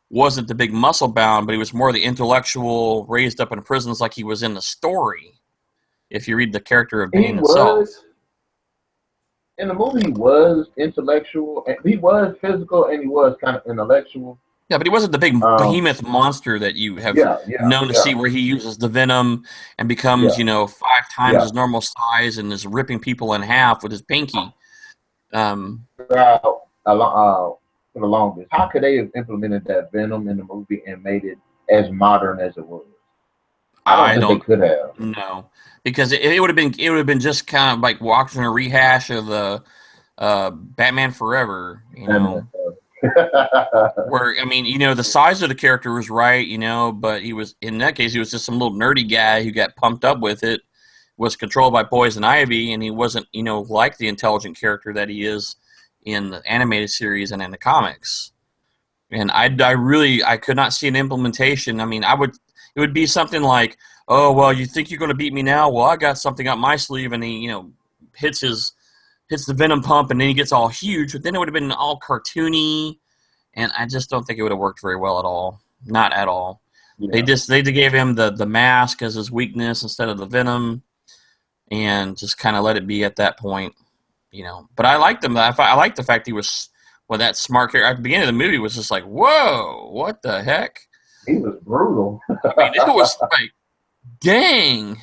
wasn't the big muscle bound, but he was more the intellectual, raised up in prisons like he was in the story. If you read the character of Bane himself. In the movie, he was intellectual, he was physical, and he was kind of intellectual. Yeah, but he wasn't the big behemoth monster that you have known to see, where he uses the venom and becomes, 5 times his normal size and is ripping people in half with his pinky. For the longest, how could they have implemented that venom in the movie and made it as modern as it was? I don't think they could have. No, because it would have been just kind of like watching a rehash of the Batman Forever, where, I mean, the size of the character was right, but he was, in that case, he was just some little nerdy guy who got pumped up with it, was controlled by Poison Ivy, and he wasn't, like the intelligent character that he is in the animated series and in the comics. And I could not see an implementation. I mean, it would be something like, oh, well, you think you're going to beat me now? Well, I got something up my sleeve, and he, hits the venom pump, and then he gets all huge. But then it would have been all cartoony, and I just don't think it would have worked very well at all. Not at all. Yeah. They gave him the mask as his weakness instead of the venom, and just kind of let it be at that point, But I liked him. I liked the fact he was, that smart character at the beginning of the movie was just like, whoa, what the heck? He was brutal. I mean, it was like, dang.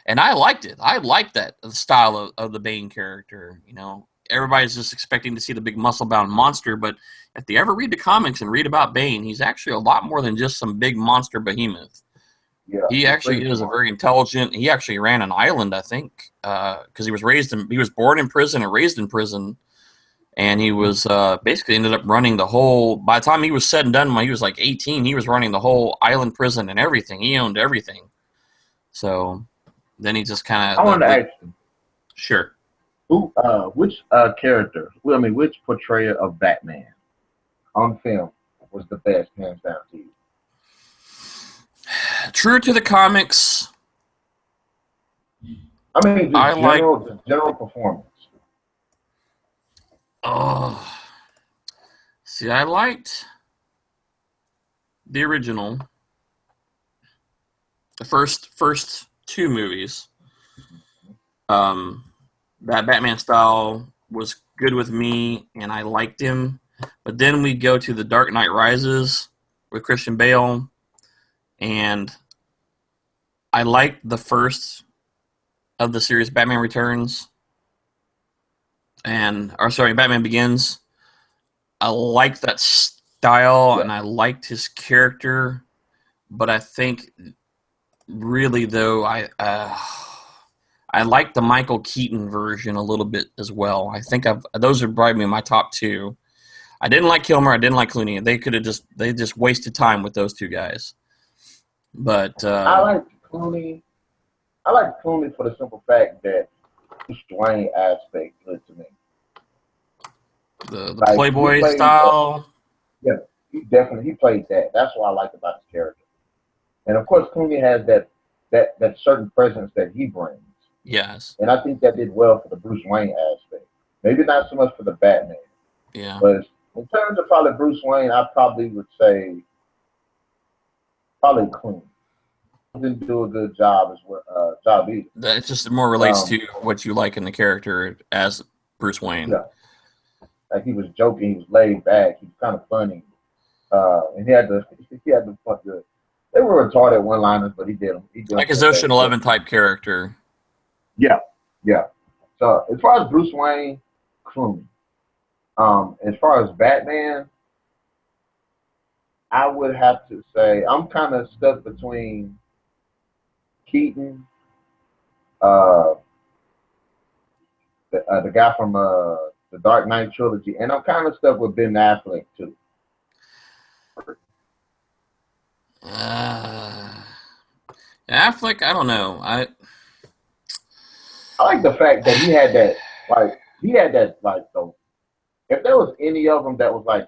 And I liked it. I liked that style of the Bane character. Everybody's just expecting to see the big muscle-bound monster, but if they ever read the comics and read about Bane, he's actually a lot more than just some big monster behemoth. Yeah, he actually is a very intelligent. He actually ran an island, I think, because he was born in prison and raised in prison, and he was basically ended up running the whole. By the time he was said and done, when he was like 18, he was running the whole island prison and everything. He owned everything. So then he just kind of. I wanted to ask you. Sure. Which character? Well, I mean, which portrayal of Batman on film was the best, hands down to you? True to the comics. I mean, the general performance. Oh, see, I liked the original, the first 2 movies. That Batman style was good with me, and I liked him. But then we go to The Dark Knight Rises with Christian Bale, and I liked the first of the series, Batman Returns, Batman Begins. I liked that style, and I liked his character, but I think really, though, I like the Michael Keaton version a little bit as well. I think those would probably be my top 2. I didn't like Kilmer. I didn't like Clooney. They just wasted time with those 2 guys. But I like Clooney. I like Clooney for the simple fact that Bruce Wayne aspect good to me. The Playboy style. Yeah, he played that. That's what I like about his character. And of course, Clooney has that certain presence that he brings. Yes. And I think that did well for the Bruce Wayne aspect. Maybe not so much for the Batman. Yeah. But in terms of probably Bruce Wayne, I probably would say probably Clooney. Didn't do a good job either. That just more relates to what you like in the character as Bruce Wayne. Yeah. Like he was joking, he was laid back, he was kind of funny. And he had the they were retarded one-liners, but he did them. Like his Ocean 11 type character. Yeah. So as far as Bruce Wayne, Clooney. As far as Batman, I would have to say I'm kind of stuck between Keaton, the guy from the Dark Knight trilogy, and I'm kind of stuck with Ben Affleck too. Affleck, I don't know. I like the fact that he had that if there was any of them that was like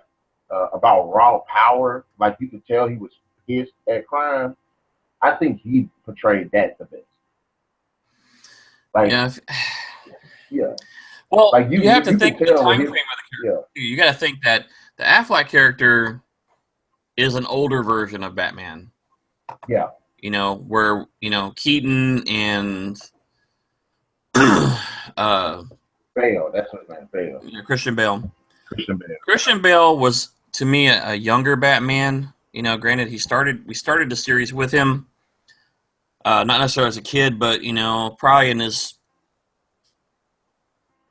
about raw power, like you could tell he was pissed at crime. I think he portrayed that the best. Like, yeah. Well, like you have to think the time frame of the character. Yeah. You got to think that the Affleck character is an older version of Batman. Yeah. Where Keaton and Bale, that's what man, Bale. Christian Bale. Christian Bale was, to me, a younger Batman. Granted, we started the series with him, not necessarily as a kid, but probably in his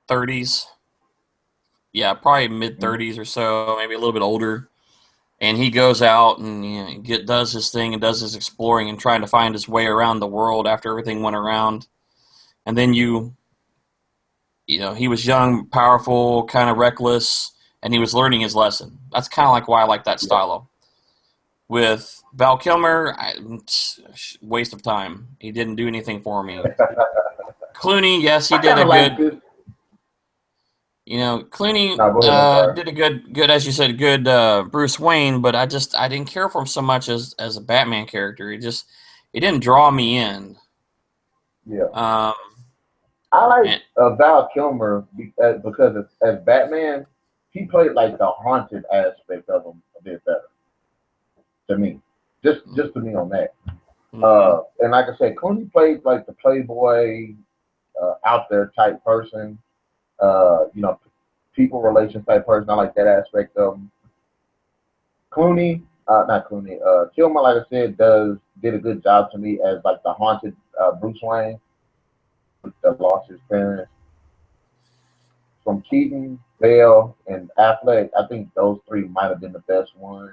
30s. Yeah, probably mid 30s or so, maybe a little bit older. And he goes out and does his thing and does his exploring and trying to find his way around the world after everything went around. And then he was young, powerful, kind of reckless, and he was learning his lesson. That's kind of like why I like that style. With Val Kilmer, waste of time. He didn't do anything for me. Clooney, yes, he did a good. Clooney did a good, as you said, good Bruce Wayne, but I didn't care for him so much as a Batman character. He didn't draw me in. Yeah. I like Val Kilmer because as Batman, he played like the haunted aspect of him a bit better to me. Just to me on that. And like I said, Clooney played like the playboy, out there type person. People relations type person. I like that aspect of him. Kilmer, like I said, did a good job to me as like the haunted Bruce Wayne that lost his parents. From Keaton, Bale, and Affleck, I think those three might have been the best ones.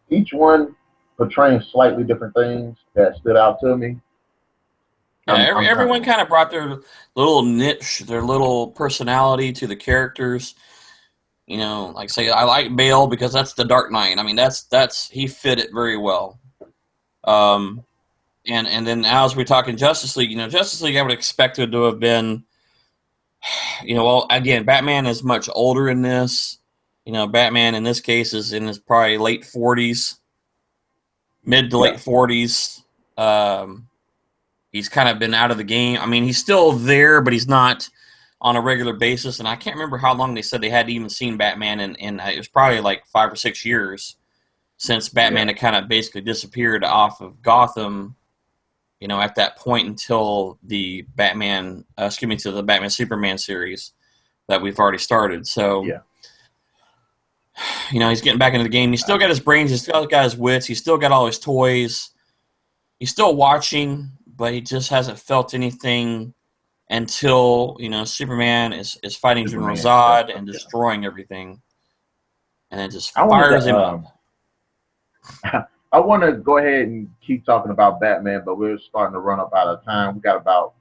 Each one portraying slightly different things that stood out to me. Yeah, everyone kind of brought their little niche, their little personality to the characters. Like say, I like Bale because that's the Dark Knight. I mean, that's he fit it very well. And then as we're talking Justice League, Justice League I would expect it to have been, well, again, Batman is much older in this. Batman in this case is in his probably late 40s, mid to late 40s. He's kind of been out of the game. I mean, he's still there, but he's not on a regular basis. And I can't remember how long they said they hadn't even seen Batman, and it was probably like 5 or 6 years since Batman had kind of basically disappeared off of Gotham, at that point until the Batman Superman series that we've already started. So, he's getting back into the game. He's still got his brains. He's still got his wits. He's still got all his toys. He's still watching, but he just hasn't felt anything until, Superman is fighting General Zod and destroying everything. And it just fires him up. I want to go ahead and keep talking about Batman, but we're starting to run up out of time. We got about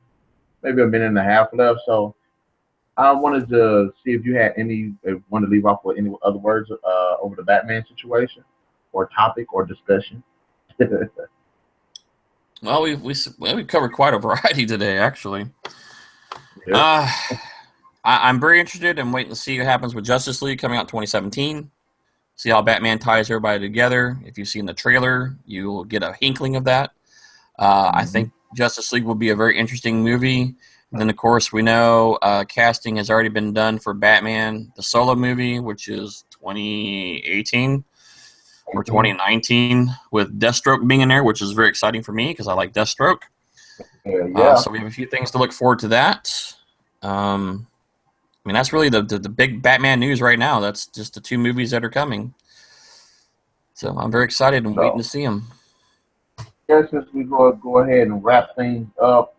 maybe a minute and a half left. So I wanted to see if you had want to leave off with any other words over the Batman situation or topic or discussion. Well, we covered quite a variety today, actually. Yeah. I'm very interested in waiting to see what happens with Justice League coming out 2017. See how Batman ties everybody together. If you've seen the trailer, you'll get a inkling of that. I think Justice League will be a very interesting movie. And then, of course, we know casting has already been done for Batman, the solo movie, which is 2018 or 2019, with Deathstroke being in there, which is very exciting for me because I like Deathstroke. So we have a few things to look forward to that. I mean, that's really the big Batman news right now. That's just the 2 movies that are coming. So I'm very excited and waiting to see them. Yes, since we go ahead and wrap things up,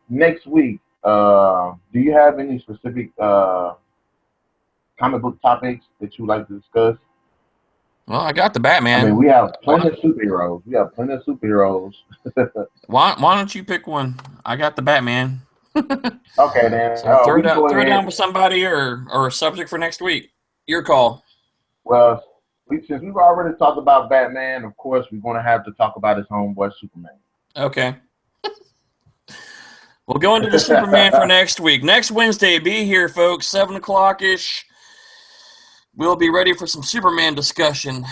next week, do you have any specific comic book topics that you'd like to discuss? Well, I got the Batman. I mean, we have plenty of superheroes. Why don't you pick one? I got the Batman. Okay, then. So throw We can go it ahead. down with somebody or a subject for next week. Your call. Well, since we've already talked about Batman, of course, we're going to have to talk about his homeboy Superman. Okay. We'll go into the Superman for next week. Next Wednesday, be here, folks, 7 o'clock-ish. We'll be ready for some Superman discussion.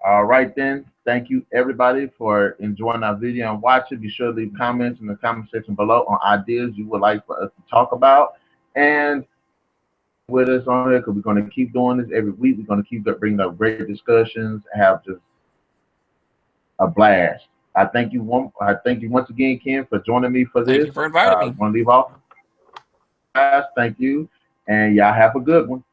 All right, then. Thank you, everybody, for enjoying our video and watching. Be sure to leave comments in the comment section below on ideas you would like for us to talk about. And with us on here, because we're going to keep doing this every week. We're going to keep bringing up great discussions, have just a blast. I thank you once again, Ken, for joining me for this. Thank you for inviting me. Want to leave off? Guys, thank you, and y'all have a good one.